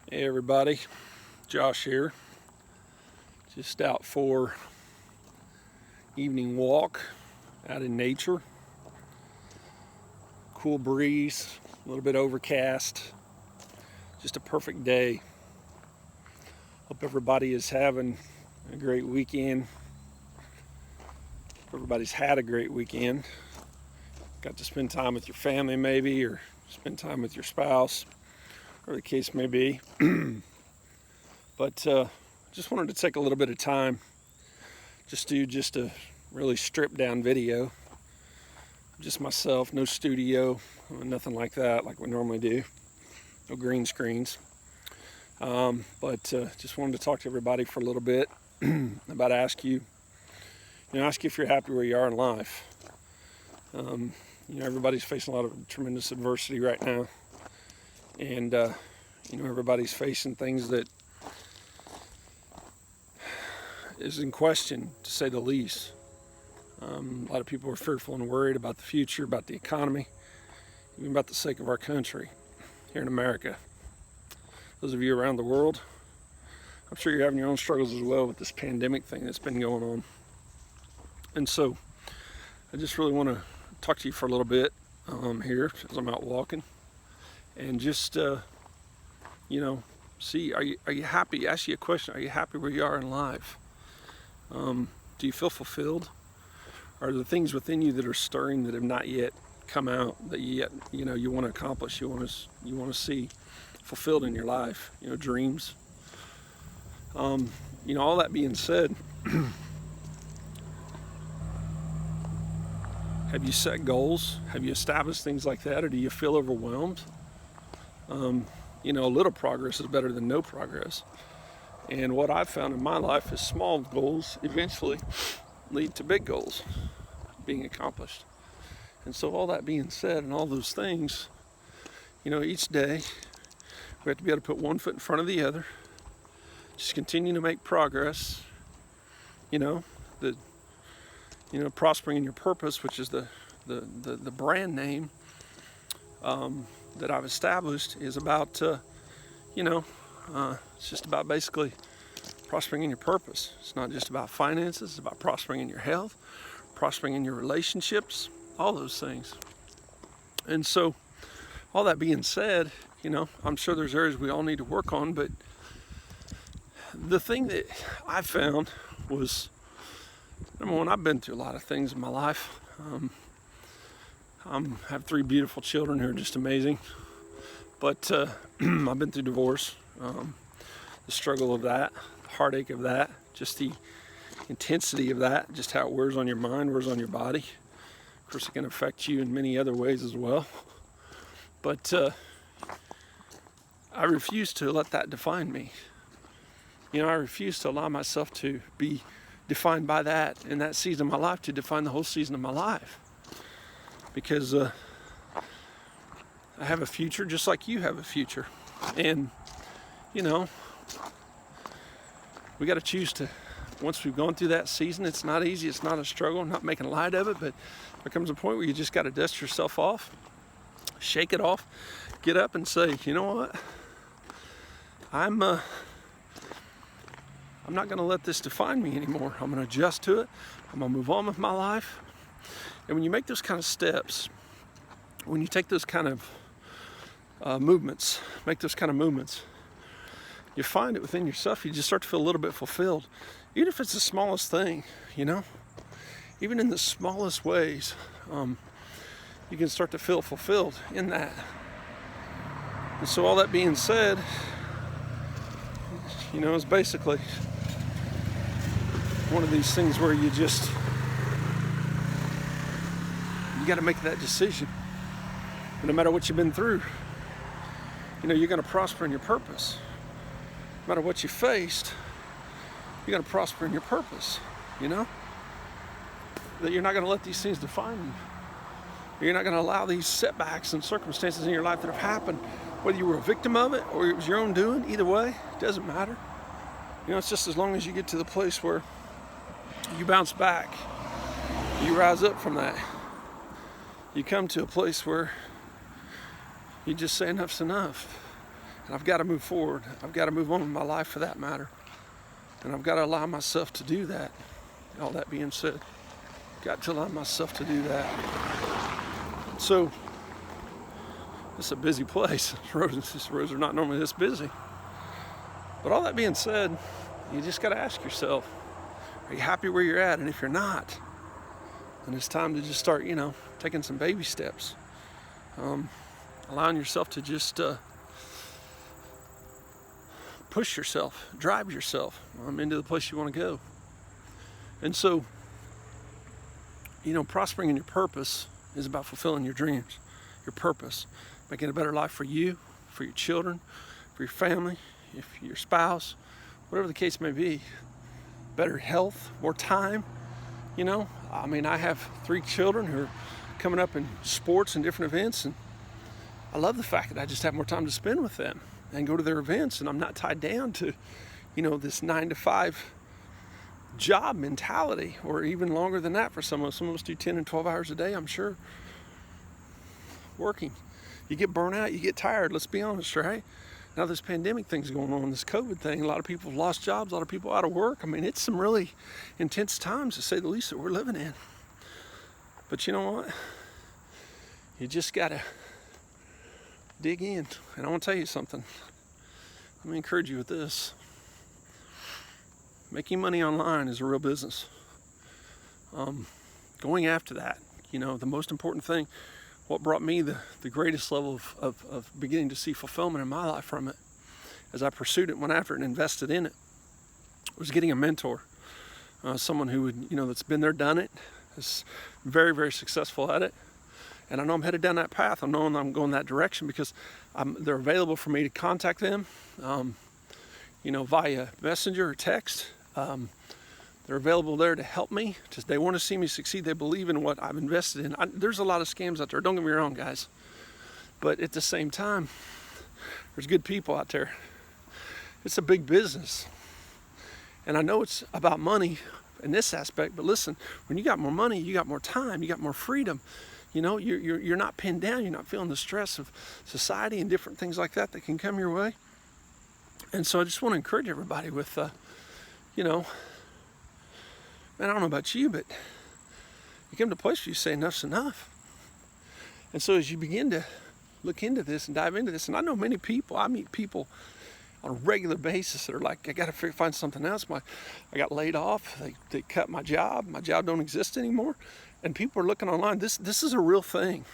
Hey everybody, Josh here. Just out for evening walk out in nature. Cool breeze, a little bit overcast. Just a perfect day. Hope everybody is having a great weekend. Hope everybody's had a great weekend. Got to spend time with your family maybe, or spend time with your spouse, or the case may be. But just wanted to take a little bit of time just a really stripped down video. Just myself, no studio, nothing like that like we normally do. No green screens. But just wanted to talk to everybody for a little bit about ask you if you're happy where you are in life. Everybody's facing a lot of tremendous adversity right now. And everybody's facing things that is in question, to say the least. A lot of people are fearful and worried about the future, about the economy, even about the sake of our country here in America. Those of you around the world, I'm sure you're having your own struggles as well with this pandemic thing that's been going on. And so I just really want to talk to you for a little bit here as I'm out walking. And just, see, are you happy? Ask you a question. Are you happy where you are in life? Do you feel fulfilled? Are there things within you that are stirring that have not yet come out that you want to accomplish? You want to see fulfilled in your life? Dreams. All that being said, have you set goals? Have you established things like that, or do you feel overwhelmed? A little progress is better than no progress. And what I've found in my life is small goals eventually lead to big goals being accomplished. And so all that being said and all those things, each day we have to be able to put one foot in front of the other, just continue to make progress, prospering in your purpose, which is the brand name that I've established, is about, it's just about basically prospering in your purpose. It's not just about finances. It's about prospering in your health, prospering in your relationships, all those things. And so all that being said, I'm sure there's areas we all need to work on, but the thing that I found was, number one, I've been through a lot of things in my life. I have 3 beautiful children who are just amazing. But I've been through divorce, the struggle of that, the heartache of that, just the intensity of that, just how it wears on your mind, wears on your body. Of course, it can affect you in many other ways as well. But I refuse to let that define me. I refuse to allow myself to be defined by that in that season of my life, to define the whole season of my life. Because I have a future just like you have a future. And, we got to choose to, once we've gone through that season, it's not easy, it's not a struggle, I'm not making light of it, but there comes a point where you just got to dust yourself off, shake it off, get up and say, you know what, I'm not going to let this define me anymore. I'm going to adjust to it. I'm going to move on with my life. And when you make those kind of steps, when you take those kind of movements, you find it within yourself, you just start to feel a little bit fulfilled. Even if it's the smallest thing, even in the smallest ways, you can start to feel fulfilled in that. And so all that being said, is basically one of these things where you got to make that decision. No matter what you've been through, you're going to prosper in your purpose. No matter what you faced, you're going to prosper in your purpose. That you're not going to let these things define you. You're not going to allow these setbacks and circumstances in your life that have happened, whether you were a victim of it or it was your own doing, either way, it doesn't matter. It's just as long as you get to the place where you bounce back, you rise up from that, you come to a place where you just say enough's enough. And I've got to move forward. I've got to move on in my life for that matter. And I've got to allow myself to do that. All that being said, got to allow myself to do that. So, it's a busy place. Roads are not normally this busy. But all that being said, you just got to ask yourself, are you happy where you're at? And if you're not, then it's time to just start, taking some baby steps. Allowing yourself to just push yourself, drive yourself into the place you want to go. And so, prospering in your purpose is about fulfilling your dreams, your purpose, making a better life for you, for your children, for your family, if your spouse, whatever the case may be. Better health, more time. I have 3 children who are coming up in sports and different events, and I love the fact that I just have more time to spend with them and go to their events, and I'm not tied down to, this 9 to 5 job mentality, or even longer than that for some of us. Some of us do 10 and 12 hours a day, I'm sure, working. You get burnt out, you get tired, let's be honest, right? Now this pandemic thing's going on, this COVID thing, a lot of people have lost jobs, a lot of people out of work. It's some really intense times, to say the least, that we're living in. But you know what? You just gotta dig in. And I want to tell you something. Let me encourage you with this. Making money online is a real business. Going after that, the most important thing, what brought me the greatest level of beginning to see fulfillment in my life from it, as I pursued it, went after it, and invested in it, was getting a mentor. Someone who would, that's been there, done it, is very, very successful at it. And I know I'm headed down that path. I know I'm going that direction because they're available for me to contact them, via messenger or text. They're available there to help me. They want to see me succeed. They believe in what I've invested in. There's a lot of scams out there. Don't get me wrong, guys. But at the same time, there's good people out there. It's a big business. And I know it's about money in this aspect, but listen, when you got more money, you got more time, you got more freedom. You're not pinned down. You're not feeling the stress of society and different things like that can come your way. And so I just want to encourage everybody with, man, I don't know about you, but you come to a place where you say enough's enough. And so as you begin to look into this and dive into this, and I know many people, I meet people on a regular basis that are like, I got to find something else. I got laid off. They cut my job. My job don't exist anymore. And people are looking online. This is a real thing.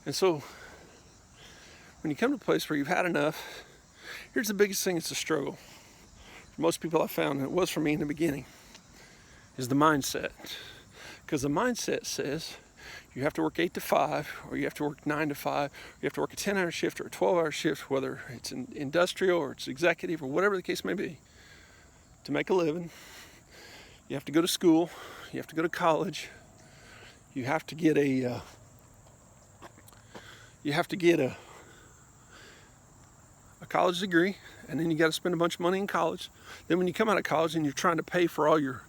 And so when you come to a place where you've had enough, here's the biggest thing. It's a struggle. For most people I found, and it was for me in the beginning, is the mindset. Because the mindset says you have to work 8 to 5, or you have to work 9 to 5, or you have to work a 10-hour shift or a 12-hour shift, whether it's industrial or it's executive or whatever the case may be, to make a living. You have to go to school. You have to go to college. You have to get a college degree, and then you got to spend a bunch of money in college. Then when you come out of college and you're trying to pay for all your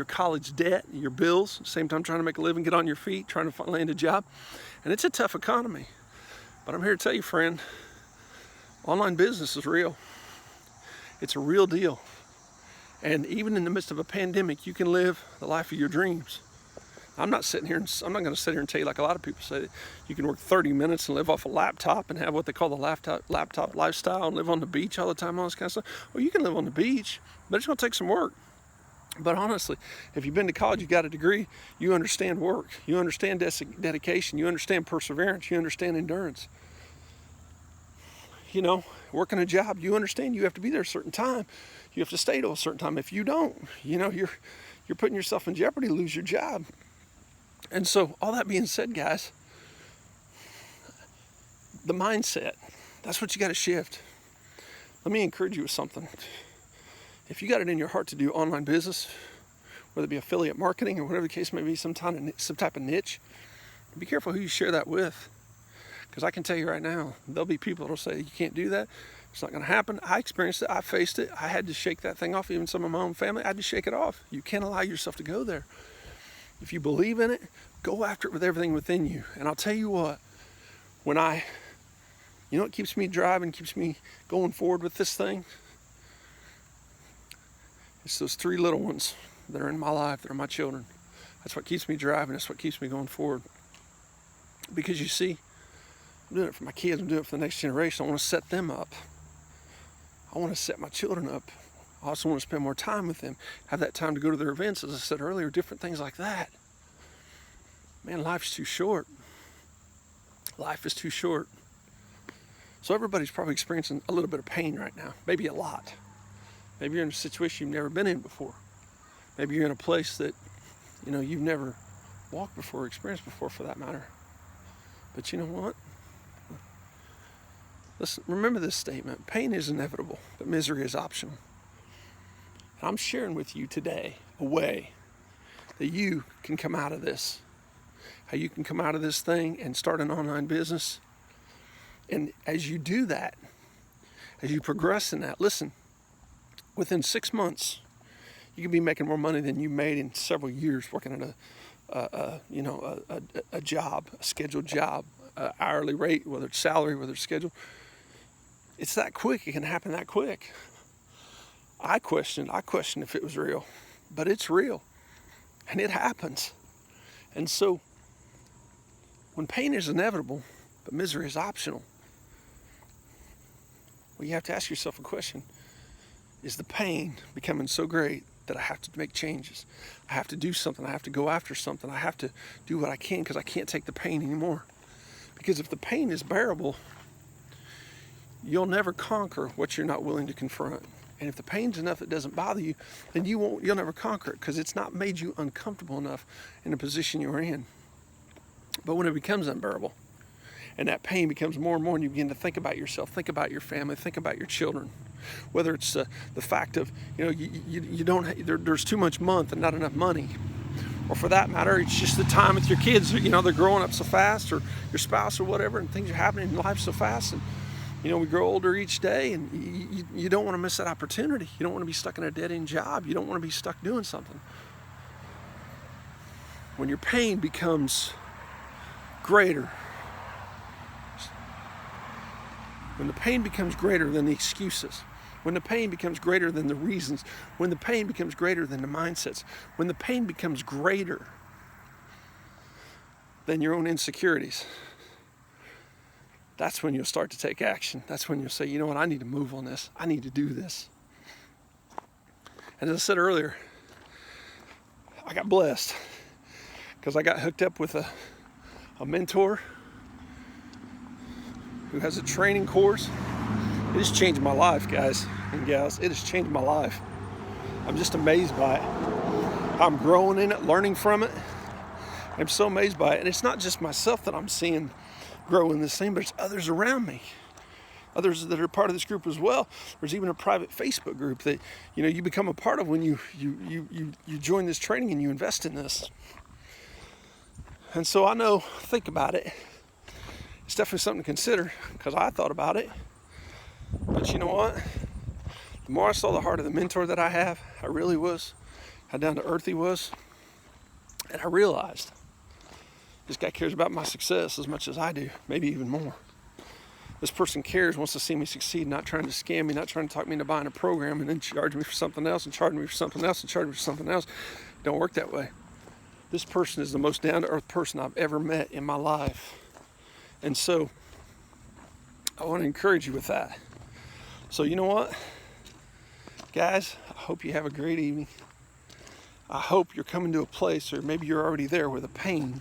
college debt, your bills, at the same time trying to make a living, get on your feet, trying to land a job. And it's a tough economy. But I'm here to tell you, friend, online business is real. It's a real deal. And even in the midst of a pandemic, you can live the life of your dreams. I'm not going to sit here and tell you, like a lot of people say, that you can work 30 minutes and live off a laptop and have what they call the laptop lifestyle and live on the beach all the time, all this kind of stuff. Well, you can live on the beach, but it's going to take some work. But honestly, if you've been to college, you got a degree, you understand work, you understand dedication, you understand perseverance, you understand endurance. Working a job, you understand you have to be there a certain time. You have to stay till a certain time. If you don't, you're putting yourself in jeopardy to lose your job. And so, all that being said, guys, the mindset, that's what you got to shift. Let me encourage you with something. If you got it in your heart to do online business, whether it be affiliate marketing or whatever the case may be, some type of niche, be careful who you share that with. Because I can tell you right now, there'll be people that'll say, you can't do that. It's not going to happen. I experienced it. I faced it. I had to shake that thing off. Even some of my own family, I had to shake it off. You can't allow yourself to go there. If you believe in it, go after it with everything within you. And I'll tell you what, when I You know what keeps me driving, keeps me going forward with this thing? It's those 3 little ones that are in my life, that are my children. That's what keeps me driving. That's what keeps me going forward. Because you see, I'm doing it for my kids. I'm doing it for the next generation. I want to set them up. I want to set my children up. I also want to spend more time with them. Have that time to go to their events, as I said earlier, different things like that. Man, life's too short. Life is too short. So everybody's probably experiencing a little bit of pain right now. Maybe a lot. Maybe you're in a situation you've never been in before. Maybe you're in a place that, you've never walked before, or experienced before, for that matter. But you know what? Listen, remember this statement. Pain is inevitable, but misery is optional. And I'm sharing with you today a way that you can come out of this. How you can come out of this thing and start an online business. And as you do that, as you progress in that, listen, within 6 months, you can be making more money than you made in several years working at a job, a scheduled job, hourly rate, whether it's salary, whether it's scheduled. It's that quick. It can happen that quick. I questioned if it was real, but it's real, and it happens. And so, when pain is inevitable, but misery is optional, well, you have to ask yourself a question. Is the pain becoming so great that I have to make changes? I have to do something. I have to go after something. I have to do what I can because I can't take the pain anymore. Because if the pain is bearable, you'll never conquer what you're not willing to confront. And if the pain's enough that doesn't bother you, then you'll never conquer it because it's not made you uncomfortable enough in the position you're in. But when it becomes unbearable, and that pain becomes more and more, and you begin to think about yourself, think about your family, think about your children. Whether it's the fact of, you don't, there's too much month and not enough money. Or for that matter, it's just the time with your kids. They're growing up so fast, or your spouse or whatever, and things are happening in life so fast. And, we grow older each day, and you don't want to miss that opportunity. You don't want to be stuck in a dead-end job. You don't want to be stuck doing something. When your pain becomes greater, when the pain becomes greater than the excuses, when the pain becomes greater than the reasons, when the pain becomes greater than the mindsets, when the pain becomes greater than your own insecurities, that's when you'll start to take action. That's when you'll say, you know what, I need to move on this. I need to do this. And as I said earlier, I got blessed because I got hooked up with a mentor who has a training course. It has changed my life, guys and gals. It has changed my life. I'm just amazed by it. I'm growing in it, learning from it. I'm so amazed by it. And it's not just myself that I'm seeing grow in this thing, but it's others around me. Others that are part of this group as well. There's even a private Facebook group that you become a part of when you join this training and you invest in this. And so think about it. It's definitely something to consider because I thought about it. But you know what? The more I saw the heart of the mentor that I have, how real he was, how down to earth he was, and I realized this guy cares about my success as much as I do, maybe even more. This person cares, wants to see me succeed, not trying to scam me, not trying to talk me into buying a program and then charge me for something else and charge me for something else and charge me for something else. Don't work that way. This person is the most down-to-earth person I've ever met in my life. And so I want to encourage you with that. So you know what? Guys, I hope you have a great evening. I hope you're coming to a place, or maybe you're already there, where the pain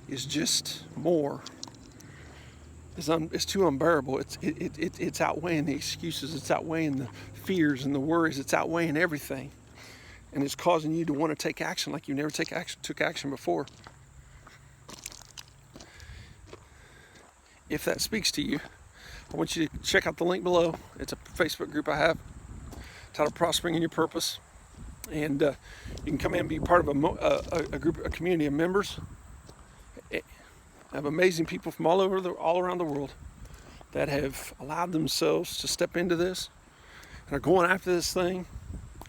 is just more. It's too unbearable. It's outweighing the excuses. It's outweighing the fears and the worries. It's outweighing everything. And it's causing you to want to take action like you never took action before. If that speaks to you, I want you to check out the link below. It's a Facebook group I have titled Prospering in Your Purpose. And you can come in and be part of a community of members. I have amazing people from all around the world that have allowed themselves to step into this and are going after this thing.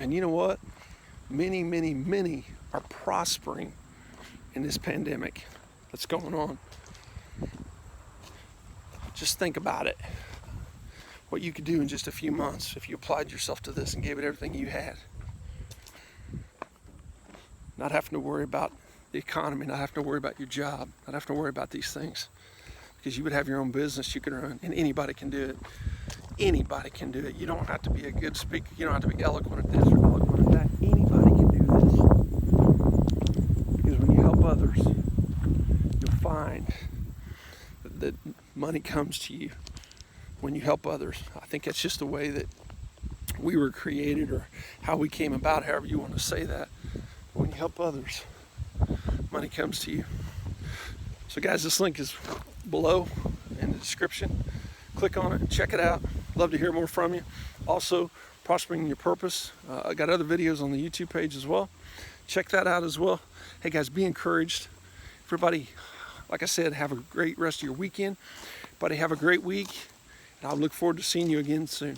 And you know what? Many, many, many are prospering in this pandemic that's going on. Just think about it. What you could do in just a few months if you applied yourself to this and gave it everything you had. Not having to worry about the economy, not having to worry about your job, not having to worry about these things. Because you would have your own business you could run, and anybody can do it. Anybody can do it. You don't have to be a good speaker. You don't have to be eloquent at this or eloquent at that. Anybody can do this. Because when you help others, you'll find that money comes to you when you help others. I think that's just the way that we were created, or how we came about, however you want to say that. When you help others, money comes to you. So guys, this link is below in the description. Click on it and check it out. Love to hear more from you. Also, Prospering in Your Purpose. I got other videos on the YouTube page as well. Check that out as well. Hey guys, be encouraged. Everybody, like I said, have a great rest of your weekend. Everybody have a great week. And I look forward to seeing you again soon.